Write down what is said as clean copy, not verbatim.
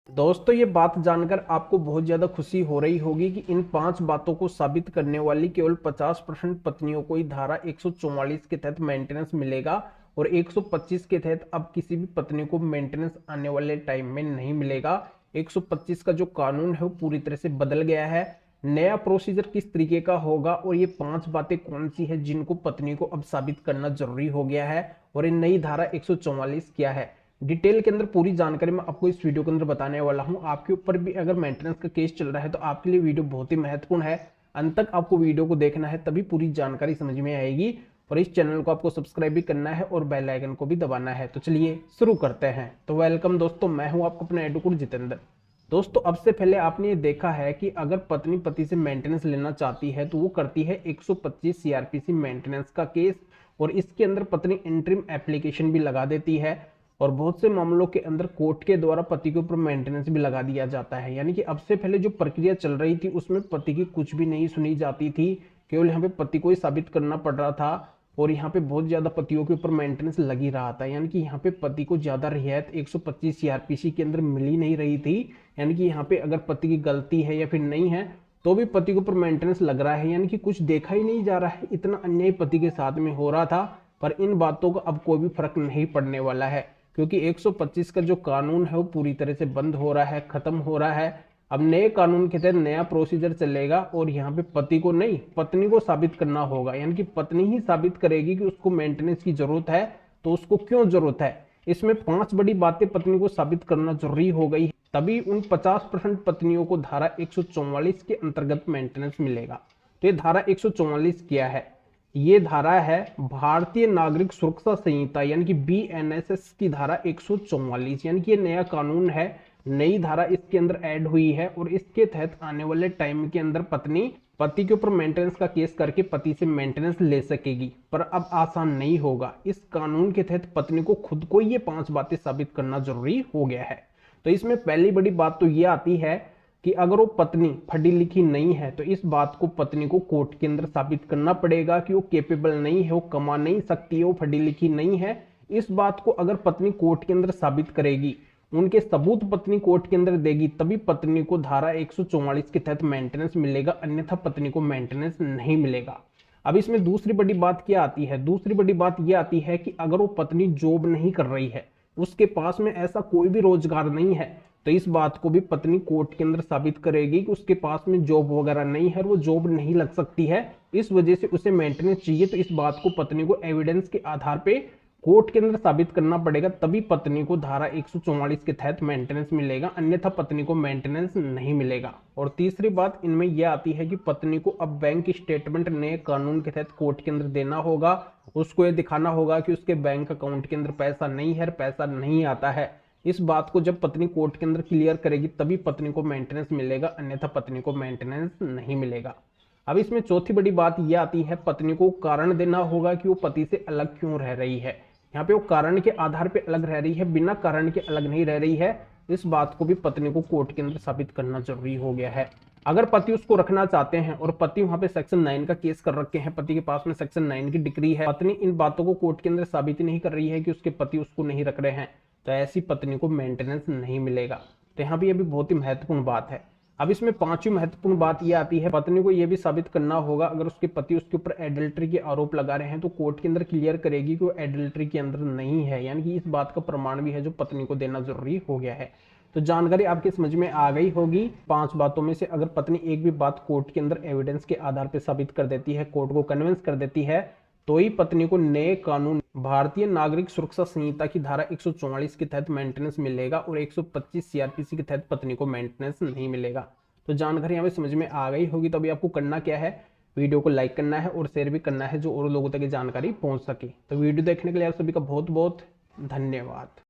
दोस्तों ये बात जानकर आपको बहुत ज्यादा खुशी हो रही होगी कि इन 5 बातों को साबित करने वाली केवल 50% पत्नियों को ही धारा 144 के तहत मेंटेनेंस मिलेगा और 125 के तहत अब किसी भी पत्नी को मेंटेनेंस आने वाले टाइम में नहीं मिलेगा। 125 का जो कानून है वो पूरी तरह से बदल गया है। नया प्रोसीजर किस तरीके का होगा और ये 5 बातें कौन सी है जिनको पत्नी को अब साबित करना जरूरी हो गया है और ये नई धारा 144 क्या है, डिटेल के अंदर पूरी जानकारी मैं आपको इस वीडियो के अंदर बताने वाला हूं। आपके ऊपर भी अगर मेंटेनेंस का केस चल रहा है तो आपके लिए वीडियो बहुत ही महत्वपूर्ण है। अंत तक आपको वीडियो को देखना है, तभी पूरी जानकारी समझ में आएगी। और इस चैनल को आपको सब्सक्राइब भी करना है और बेल आइकन को भी दबाना है। तो चलिए शुरू करते हैं। तो वेलकम दोस्तों, मैं हूं आपका अपना एडवोकेट जितेंद्र। दोस्तों अब से पहले आपने ये देखा है कि अगर पत्नी पति से मेंटेनेंस लेना चाहती है तो वो करती है 125 सीआरपीसी मेंटेनेंस का केस और इसके अंदर पत्नी इंटरिम एप्लीकेशन भी लगा देती है और बहुत से मामलों के अंदर कोर्ट के द्वारा पति के ऊपर मेंटेनेंस भी लगा दिया जाता है। यानी कि अब से पहले जो प्रक्रिया चल रही थी उसमें पति की कुछ भी नहीं सुनी जाती थी, केवल यहाँ पे पति को ही साबित करना पड़ रहा था और यहाँ पे बहुत ज्यादा पतियों के ऊपर मेंटेनेंस लग ही रहा था। यानी कि यहाँ पे पति को ज्यादा रियायत 125 सीआरपीसी के अंदर मिल ही नहीं रही थी। यानी कि यहाँ पे अगर पति की गलती है या फिर नहीं है तो भी पति के ऊपर मेंटेनेंस लग रहा है, यानी कि कुछ देखा ही नहीं जा रहा है। इतना अन्याय पति के साथ में हो रहा था, पर इन बातों का अब कोई भी फर्क नहीं पड़ने वाला है क्योंकि 125 का जो कानून है वो पूरी तरह से बंद हो रहा है, खत्म हो रहा है। अब नए कानून के तहत नया प्रोसीजर चलेगा और यहाँ पे पति को नहीं पत्नी को साबित करना होगा। यानी कि पत्नी ही साबित करेगी कि उसको मेंटेनेंस की जरूरत है तो उसको क्यों जरूरत है। इसमें 5 बड़ी बातें पत्नी को साबित करना जरूरी हो गई, तभी उन 50% पत्नियों को धारा 144 के अंतर्गत मेंटेनेंस मिलेगा। तो ये धारा 144 क्या है? ये धारा है भारतीय नागरिक सुरक्षा संहिता यानी कि बीएनएसएस की धारा 144। यानी कि ये नया कानून है, नई धारा इसके अंदर ऐड हुई है और इसके तहत आने वाले टाइम के अंदर पत्नी पति के ऊपर मेंटेनेंस का केस करके पति से मेंटेनेंस ले सकेगी। पर अब आसान नहीं होगा। इस कानून के तहत पत्नी को खुद को ये 5 बातें साबित करना जरूरी हो गया है। तो इसमें पहली बड़ी बात तो ये आती है कि अगर वो पत्नी पढ़ी लिखी नहीं है तो इस बात को पत्नी को कोर्ट के अंदर साबित करना पड़ेगा कि वो केपेबल नहीं है, वो कमा नहीं सकती है, वो पढ़ी लिखी नहीं है। इस बात को अगर पत्नी कोर्ट के अंदर साबित करेगी, उनके सबूत पत्नी कोर्ट के अंदर देगी, तभी पत्नी को धारा 144 के तहत मेंटेनेंस मिलेगा, अन्यथा पत्नी को मेंटेनेंस नहीं मिलेगा। अब इसमें दूसरी बड़ी बात क्या आती है? दूसरी बड़ी बात यह आती है कि अगर वो पत्नी जॉब नहीं कर रही है, उसके पास में ऐसा कोई भी रोजगार नहीं है, तो इस बात को भी पत्नी कोर्ट के अंदर साबित करेगी कि उसके पास में जॉब वगैरह नहीं है, वो जॉब नहीं लग सकती है, इस वजह से उसे मेंटेनेंस चाहिए। तो इस बात को पत्नी को एविडेंस के आधार पे कोर्ट के अंदर साबित करना पड़ेगा, तभी पत्नी को धारा 144 के तहत मेंटेनेंस मिलेगा, अन्यथा पत्नी को मेंटेनेंस नहीं मिलेगा। और तीसरी बात इनमें यह आती है कि पत्नी को अब बैंक स्टेटमेंट नए कानून के तहत कोर्ट के अंदर देना होगा। उसको ये दिखाना होगा कि उसके बैंक अकाउंट के अंदर पैसा नहीं है, पैसा नहीं आता है। इस बात को जब पत्नी कोर्ट के अंदर क्लियर करेगी तभी पत्नी को मेंटेनेंस मिलेगा, अन्यथा पत्नी को मेंटेनेंस नहीं मिलेगा। अब इसमें चौथी बड़ी बात यह आती है, पत्नी को कारण देना होगा कि वो पति से अलग क्यों रह रही है। यहाँ पे वो कारण के आधार पे अलग रह रही है, बिना कारण के अलग नहीं रह रही है। इस बात को भी पत्नी को कोर्ट के अंदर साबित करना जरूरी हो गया है। अगर पति उसको रखना चाहते हैं और पति वहां पे सेक्शन 9 का केस कर रखे हैं, पति के पास में सेक्शन 9 की डिग्री है, पत्नी इन बातों को कोर्ट के अंदर साबित नहीं कर रही है कि उसके पति उसको नहीं रख रहे हैं, तो ऐसी पत्नी को मेंटेनेंस नहीं मिलेगा। तो यहाँ पे ये भी बहुत ही महत्वपूर्ण बात है। अब इसमें 5वीं महत्वपूर्ण बात यह आती है, पत्नी को यह भी साबित करना होगा अगर उसके पति उसके ऊपर एडल्ट्री के आरोप लगा रहे हैं तो कोर्ट के अंदर क्लियर करेगी कि वो एडल्ट्री के अंदर नहीं है। यानी कि इस बात का प्रमाण भी है जो पत्नी को देना जरूरी हो गया है। तो जानकारी आपके समझ में आ गई होगी। 5 बातों में से अगर पत्नी एक भी बात कोर्ट के अंदर एविडेंस के आधार पर साबित कर देती है, कोर्ट को कन्विंस कर देती है, तो ही पत्नी को नए कानून भारतीय नागरिक सुरक्षा संहिता की धारा 144 के तहत मेंटेनेंस मिलेगा और 125 सीआरपीसी के तहत पत्नी को मेंटेनेंस नहीं मिलेगा। तो जानकारी यहाँ पे समझ में आ गई होगी। तो अभी आपको करना क्या है, वीडियो को लाइक करना है और शेयर भी करना है जो और लोगों तक ये जानकारी पहुंच सके। तो वीडियो देखने के लिए आप सभी का बहुत बहुत धन्यवाद।